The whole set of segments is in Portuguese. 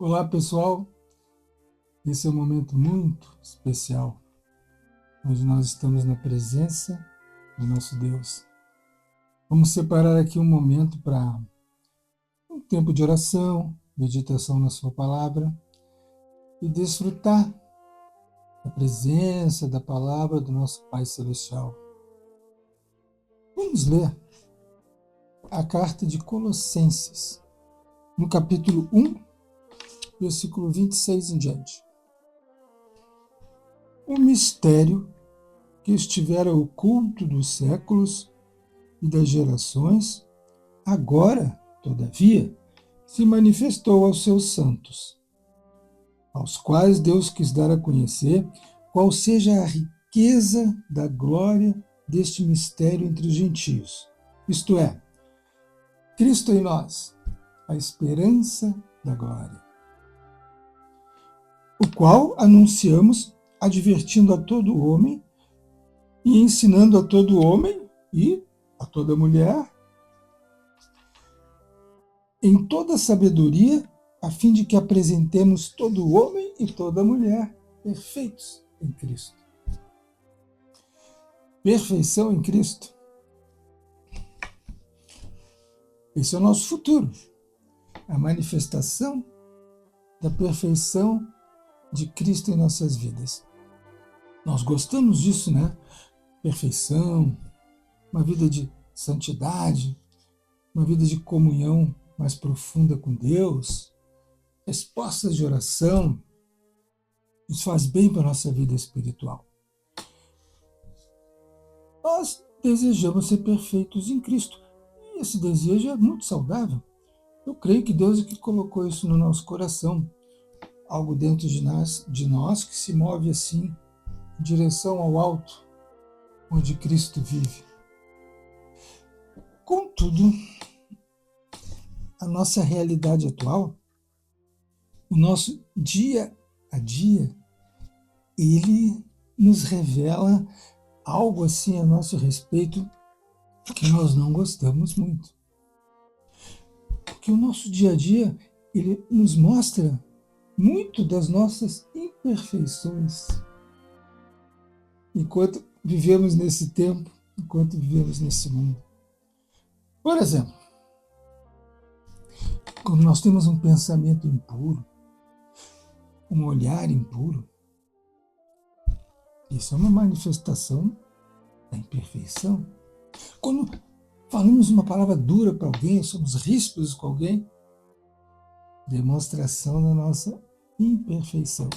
Olá, pessoal. Esse é um momento muito especial, onde nós estamos na presença do nosso Deus. Vamos separar aqui um momento para um tempo de oração, meditação na sua palavra e desfrutar da presença da palavra do nosso Pai Celestial. Vamos ler a carta de Colossenses, no capítulo 1, versículo 26 em diante. O mistério que estivera oculto dos séculos e das gerações, agora, todavia, se manifestou aos seus santos, aos quais Deus quis dar a conhecer qual seja a riqueza da glória deste mistério entre os gentios, isto é, Cristo em nós, a esperança da glória, o qual anunciamos, advertindo a todo homem e ensinando a todo homem e a toda mulher em toda sabedoria, a fim de que apresentemos todo homem e toda mulher perfeitos em Cristo. Perfeição em Cristo. Esse é o nosso futuro. A manifestação da perfeição de Cristo em nossas vidas. Nós gostamos disso, né? Perfeição, uma vida de santidade, uma vida de comunhão mais profunda com Deus, respostas de oração. Isso faz bem para a nossa vida espiritual. Nós desejamos ser perfeitos em Cristo. E esse desejo é muito saudável. Eu creio que Deus é que colocou isso no nosso coração. Algo dentro de nós que se move assim, em direção ao alto, onde Cristo vive. Contudo, a nossa realidade atual, o nosso dia a dia, ele nos revela algo assim a nosso respeito que nós não gostamos muito. Porque o nosso dia a dia, ele nos mostra muito das nossas imperfeições. Enquanto vivemos nesse tempo, enquanto vivemos nesse mundo. Por exemplo, quando nós temos um pensamento impuro, um olhar impuro, isso é uma manifestação da imperfeição. Quando falamos uma palavra dura para alguém, somos ríspidos com alguém, demonstração da nossa imperfeição.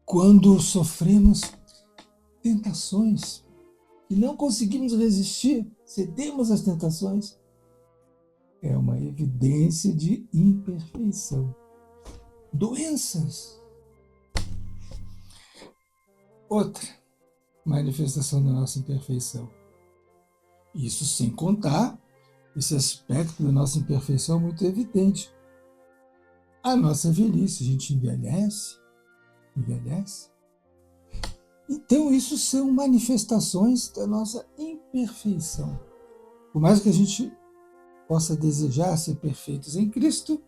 Quando sofremos tentações e não conseguimos resistir, cedemos às tentações, é uma evidência de imperfeição. Doenças. Outra manifestação da nossa imperfeição. Isso sem contar esse aspecto da nossa imperfeição muito evidente. A nossa velhice, a gente envelhece. Então, isso são manifestações da nossa imperfeição. Por mais que a gente possa desejar ser perfeitos em Cristo,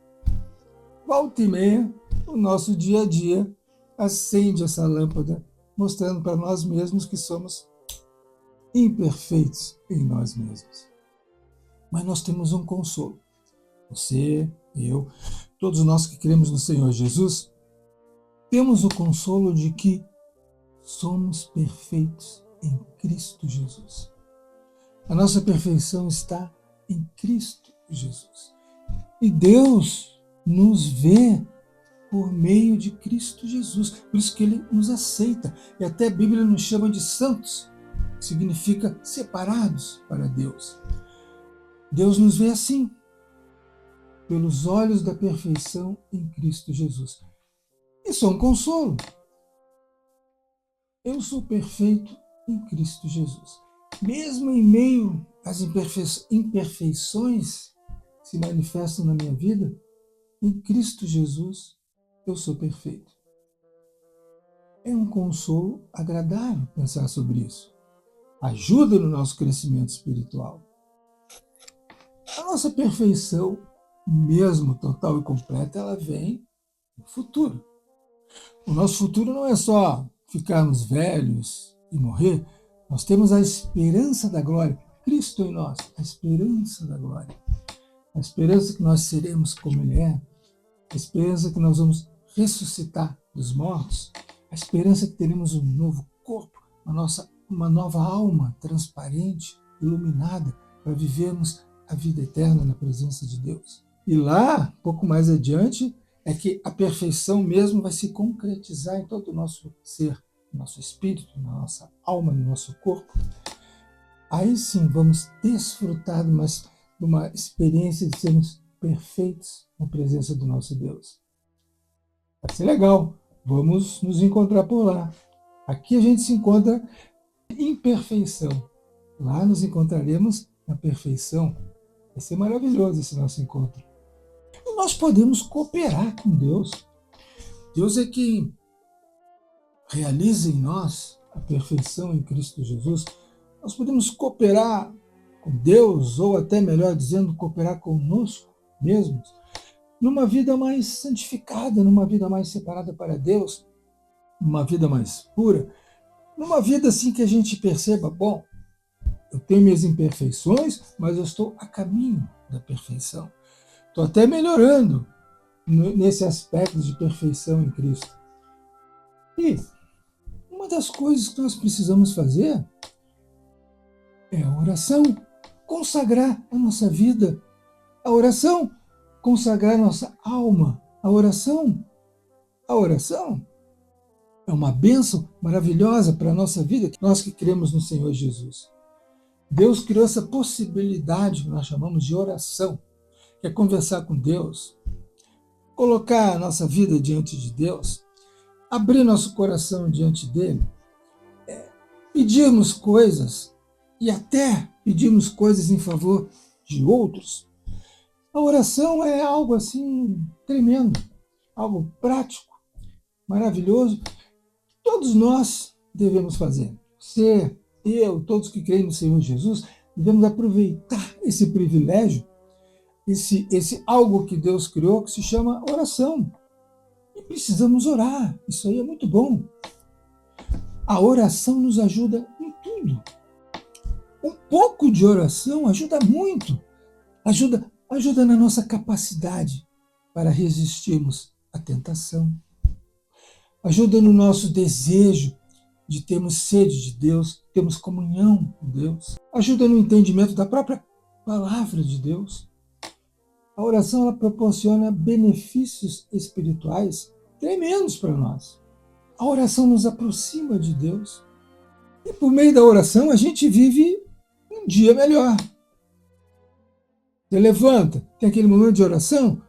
volta e meia, o nosso dia a dia acende essa lâmpada, mostrando para nós mesmos que somos imperfeitos em nós mesmos. Mas nós temos um consolo. Você, eu, todos nós que cremos no Senhor Jesus, temos o consolo de que somos perfeitos em Cristo Jesus. A nossa perfeição está em Cristo Jesus. E Deus nos vê por meio de Cristo Jesus. Por isso que Ele nos aceita. E até a Bíblia nos chama de santos, que significa separados para Deus. Deus nos vê assim, pelos olhos da perfeição em Cristo Jesus. Isso é um consolo. Eu sou perfeito em Cristo Jesus. Mesmo em meio às imperfeições que se manifestam na minha vida, em Cristo Jesus eu sou perfeito. É um consolo agradável pensar sobre isso. Ajuda no nosso crescimento espiritual. A nossa perfeição mesmo total e completa, ela vem no futuro. O nosso futuro não é só ficarmos velhos e morrer, nós temos a esperança da glória. Cristo em nós, a esperança da glória. A esperança que nós seremos como Ele é, a esperança que nós vamos ressuscitar dos mortos, a esperança que teremos um novo corpo, uma nova alma transparente, iluminada, para vivermos a vida eterna na presença de Deus. E lá, pouco mais adiante, é que a perfeição mesmo vai se concretizar em todo o nosso ser, no nosso espírito, na nossa alma, no nosso corpo. Aí sim vamos desfrutar de uma experiência de sermos perfeitos na presença do nosso Deus. Vai ser legal, vamos nos encontrar por lá. Aqui a gente se encontra em perfeição, lá nos encontraremos na perfeição. Vai ser maravilhoso esse nosso encontro. E nós podemos cooperar com Deus. Deus é quem realiza em nós a perfeição em Cristo Jesus. Nós podemos cooperar com Deus, ou até melhor dizendo, cooperar conosco mesmos, numa vida mais santificada, numa vida mais separada para Deus, numa vida mais pura, numa vida assim que a gente perceba, bom, eu tenho minhas imperfeições, mas eu estou a caminho da perfeição. Estou até melhorando nesse aspecto de perfeição em Cristo. E uma das coisas que nós precisamos fazer é a oração, consagrar a nossa vida, a oração, consagrar a nossa alma, a oração é uma bênção maravilhosa para a nossa vida, nós que cremos no Senhor Jesus. Deus criou essa possibilidade que nós chamamos de oração, que é conversar com Deus, colocar a nossa vida diante de Deus, abrir nosso coração diante dele, pedirmos coisas e até pedirmos coisas em favor de outros. A oração é algo assim tremendo, algo prático, maravilhoso, que todos nós devemos fazer. Você, eu, todos que creem no Senhor Jesus, devemos aproveitar esse privilégio, esse algo que Deus criou que se chama oração. E precisamos orar, isso aí é muito bom. A oração nos ajuda em tudo. Um pouco de oração ajuda muito, ajuda na nossa capacidade para resistirmos à tentação, ajuda no nosso desejo de termos sede de Deus, termos comunhão com Deus, ajuda no entendimento da própria palavra de Deus. A oração ela proporciona benefícios espirituais tremendos para nós. A oração nos aproxima de Deus e por meio da oração a gente vive um dia melhor. Você levanta, tem aquele momento de oração,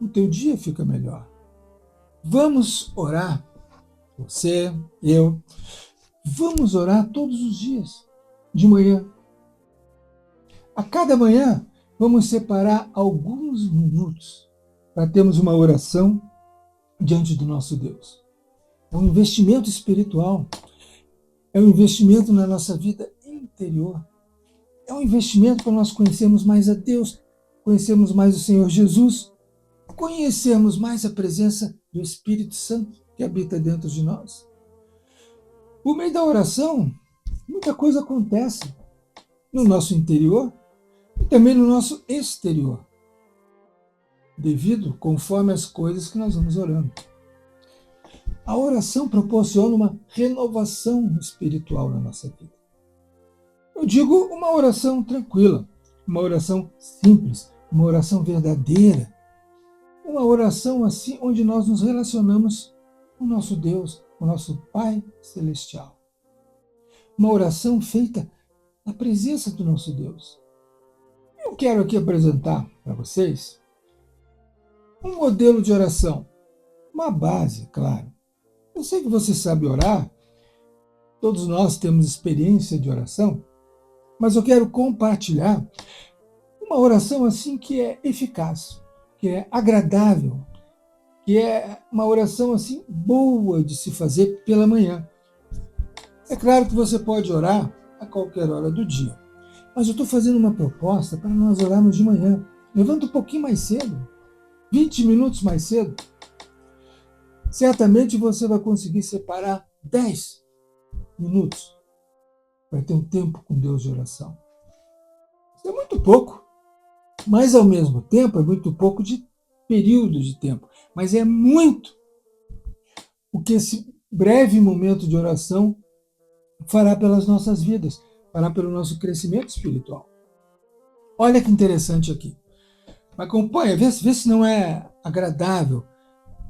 o teu dia fica melhor. Vamos orar, você, eu, vamos orar todos os dias, de manhã. A cada manhã, vamos separar alguns minutos para termos uma oração diante do nosso Deus. É um investimento espiritual, é um investimento na nossa vida interior, é um investimento para nós conhecermos mais a Deus, conhecermos mais o Senhor Jesus, conhecermos mais a presença do Espírito Santo que habita dentro de nós. Por meio da oração, muita coisa acontece no nosso interior e também no nosso exterior, conforme as coisas que nós vamos orando. A oração proporciona uma renovação espiritual na nossa vida. Eu digo uma oração tranquila, uma oração simples, uma oração verdadeira, uma oração assim onde nós nos relacionamos com o nosso Deus, com o nosso Pai Celestial. Uma oração feita na presença do nosso Deus. Eu quero aqui apresentar para vocês um modelo de oração, uma base, claro. Eu sei que você sabe orar, todos nós temos experiência de oração, mas eu quero compartilhar uma oração assim que é eficaz, que é agradável, que é uma oração assim boa de se fazer pela manhã. É claro que você pode orar a qualquer hora do dia, mas eu estou fazendo uma proposta para nós orarmos de manhã. Levanta um pouquinho mais cedo, 20 minutos mais cedo, certamente você vai conseguir separar 10 minutos para ter um tempo com Deus de oração. Isso é muito pouco, mas ao mesmo tempo é muito pouco de período de tempo. Mas é muito o que esse breve momento de oração fará pelas nossas vidas, fará pelo nosso crescimento espiritual. Olha que interessante aqui. Acompanha, vê se não é agradável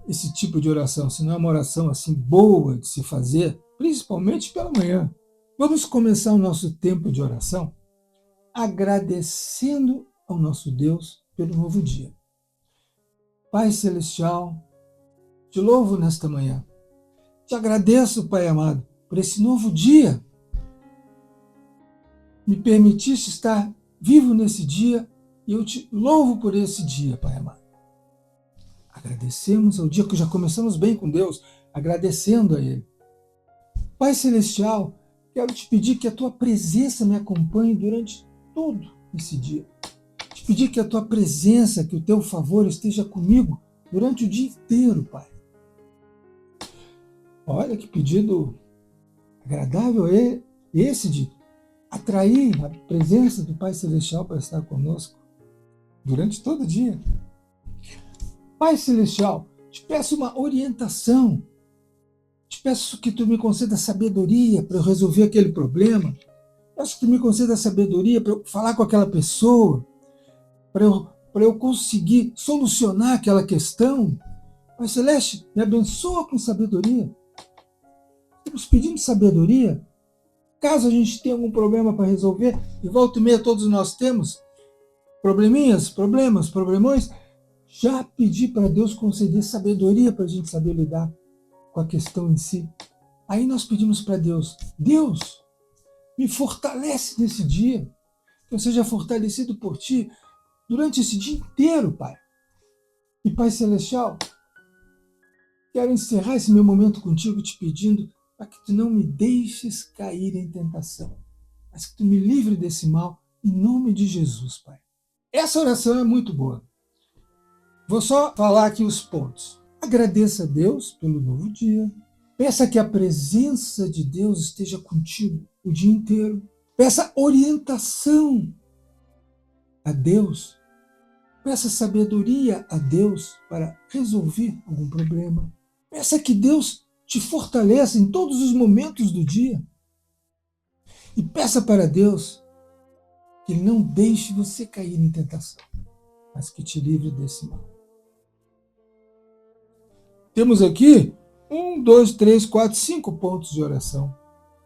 esse tipo de oração, se não é uma oração assim boa de se fazer, principalmente pela manhã. Vamos começar o nosso tempo de oração agradecendo ao nosso Deus pelo novo dia. Pai Celestial, te louvo nesta manhã. Te agradeço, Pai amado, por esse novo dia. Me permitiste estar vivo nesse dia e eu te louvo por esse dia, Pai amado. Agradecemos ao dia que já começamos bem com Deus, agradecendo a Ele. Pai Celestial, quero te pedir que a Tua presença me acompanhe durante todo esse dia. Te pedir que a Tua presença, que o Teu favor esteja comigo durante o dia inteiro, Pai. Olha que pedido agradável é esse de atrair a presença do Pai Celestial para estar conosco durante todo o dia. Pai Celestial, te peço uma orientação, te peço que tu me conceda sabedoria para eu resolver aquele problema, peço que tu me conceda sabedoria para eu falar com aquela pessoa, para eu conseguir solucionar aquela questão. Pai Celeste, me abençoa com sabedoria. Estamos pedindo sabedoria. Caso a gente tenha algum problema para resolver, e volta e meia todos nós temos probleminhas, problemões, já pedi para Deus conceder sabedoria para a gente saber lidar com a questão em si. Aí nós pedimos para Deus, Deus, me fortalece nesse dia, que eu seja fortalecido por Ti durante esse dia inteiro, Pai. E Pai Celestial, quero encerrar esse meu momento contigo te pedindo para que Tu não me deixes cair em tentação, mas que Tu me livre desse mal, em nome de Jesus, Pai. Essa oração é muito boa. Vou só falar aqui os pontos. Agradeça a Deus pelo novo dia. Peça que a presença de Deus esteja contigo o dia inteiro. Peça orientação a Deus. Peça sabedoria a Deus para resolver algum problema. Peça que Deus te fortaleça em todos os momentos do dia. E peça para Deus que Ele não deixe você cair em tentação, mas que te livre desse mal. Temos aqui 1, 2, 3, 4, 5 pontos de oração.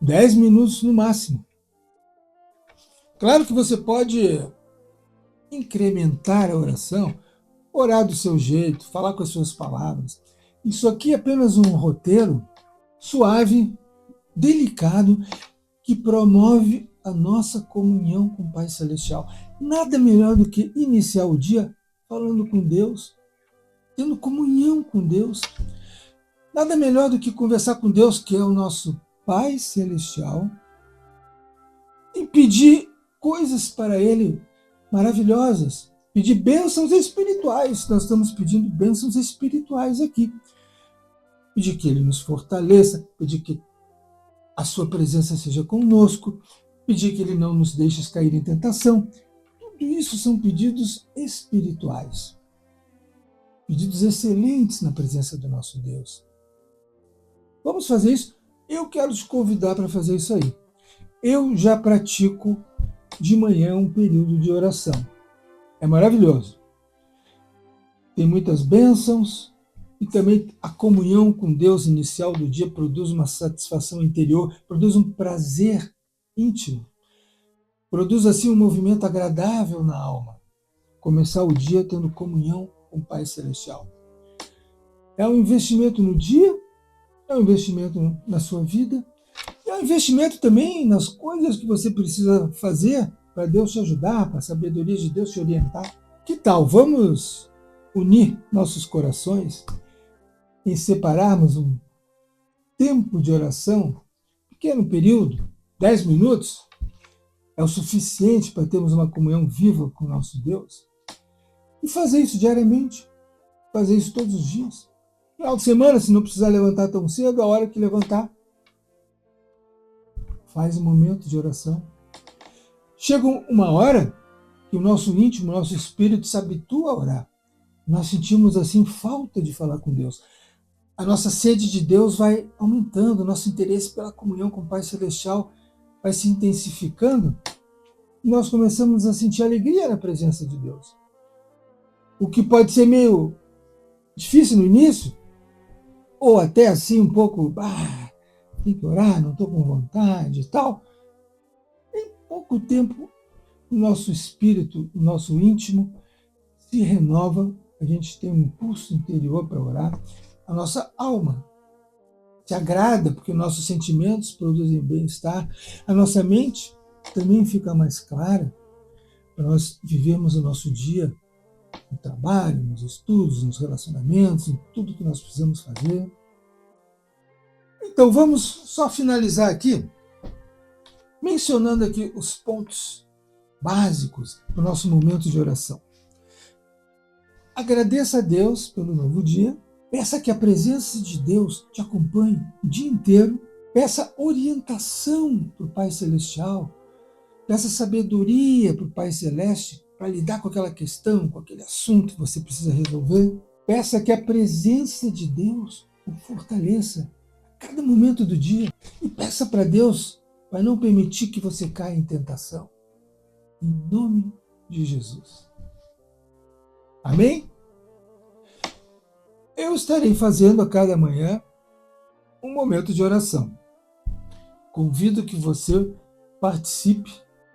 10 minutos no máximo. Claro que você pode incrementar a oração, orar do seu jeito, falar com as suas palavras. Isso aqui é apenas um roteiro suave, delicado, que promove a nossa comunhão com o Pai Celestial. Nada melhor do que iniciar o dia falando com Deus, tendo comunhão com Deus. Nada melhor do que conversar com Deus, que é o nosso Pai Celestial, e pedir coisas para Ele maravilhosas, pedir bênçãos espirituais. Nós estamos pedindo bênçãos espirituais aqui. Pedir que Ele nos fortaleça, pedir que a Sua presença seja conosco, pedir que Ele não nos deixe cair em tentação. Tudo isso são pedidos espirituais. Pedidos excelentes na presença do nosso Deus. Vamos fazer isso? Eu quero te convidar para fazer isso aí. Eu já pratico de manhã um período de oração. É maravilhoso. Tem muitas bênçãos e também a comunhão com Deus inicial do dia produz uma satisfação interior, produz um prazer íntimo, produz assim um movimento agradável na alma. Começar o dia tendo comunhão com o Pai Celestial. É um investimento no dia, é um investimento na sua vida, é um investimento também nas coisas que você precisa fazer para Deus te ajudar, para a sabedoria de Deus te orientar. Que tal? Vamos unir nossos corações em separarmos um tempo de oração, pequeno período, 10 minutos, é o suficiente para termos uma comunhão viva com o nosso Deus? E fazer isso diariamente. fazer isso todos os dias. No final de semana, se não precisar levantar tão cedo, a hora que levantar, faz um momento de oração. Chega uma hora que o nosso íntimo, o nosso espírito se habitua a orar. Nós sentimos assim falta de falar com Deus. A nossa sede de Deus vai aumentando, o nosso interesse pela comunhão com o Pai Celestial vai se intensificando e nós começamos a sentir alegria na presença de Deus. O que pode ser meio difícil no início, ou até assim um pouco, tem que orar, não estou com vontade e tal. Em pouco tempo, o nosso espírito, o nosso íntimo se renova, a gente tem um impulso interior para orar, a nossa alma se agrada, porque nossos sentimentos produzem bem-estar, a nossa mente também fica mais clara, para nós vivermos o nosso dia no trabalho, nos estudos, nos relacionamentos, em tudo que nós precisamos fazer. Então vamos só finalizar aqui, mencionando aqui os pontos básicos do nosso momento de oração. Agradeça a Deus pelo novo dia, peça que a presença de Deus te acompanhe o dia inteiro, peça orientação para o Pai Celestial, peça sabedoria para o Pai Celeste para lidar com aquela questão, com aquele assunto que você precisa resolver. Peça que a presença de Deus o fortaleça a cada momento do dia e peça para Deus para não permitir que você caia em tentação. Em nome de Jesus. Amém? Eu estarei fazendo a cada manhã um momento de oração. Convido que você participe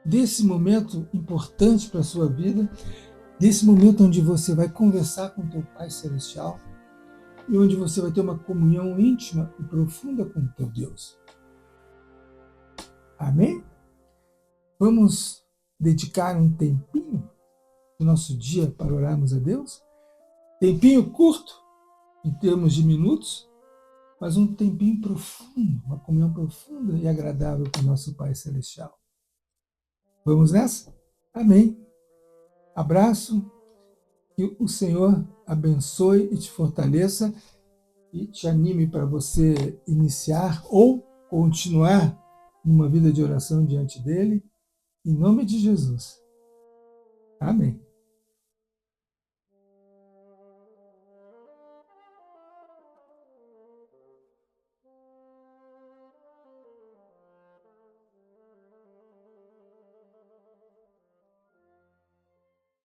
desse momento importante para a sua vida, desse momento onde você vai conversar com o teu Pai Celestial e onde você vai ter uma comunhão íntima e profunda com o teu Deus. Amém? Vamos dedicar um tempinho do nosso dia para orarmos a Deus? Tempinho curto, em termos de minutos, mas um tempinho profundo, uma comunhão profunda e agradável com o nosso Pai Celestial. Vamos nessa? Amém. Abraço, que o Senhor abençoe e te fortaleça e te anime para você iniciar ou continuar numa vida de oração diante dele, em nome de Jesus. Amém.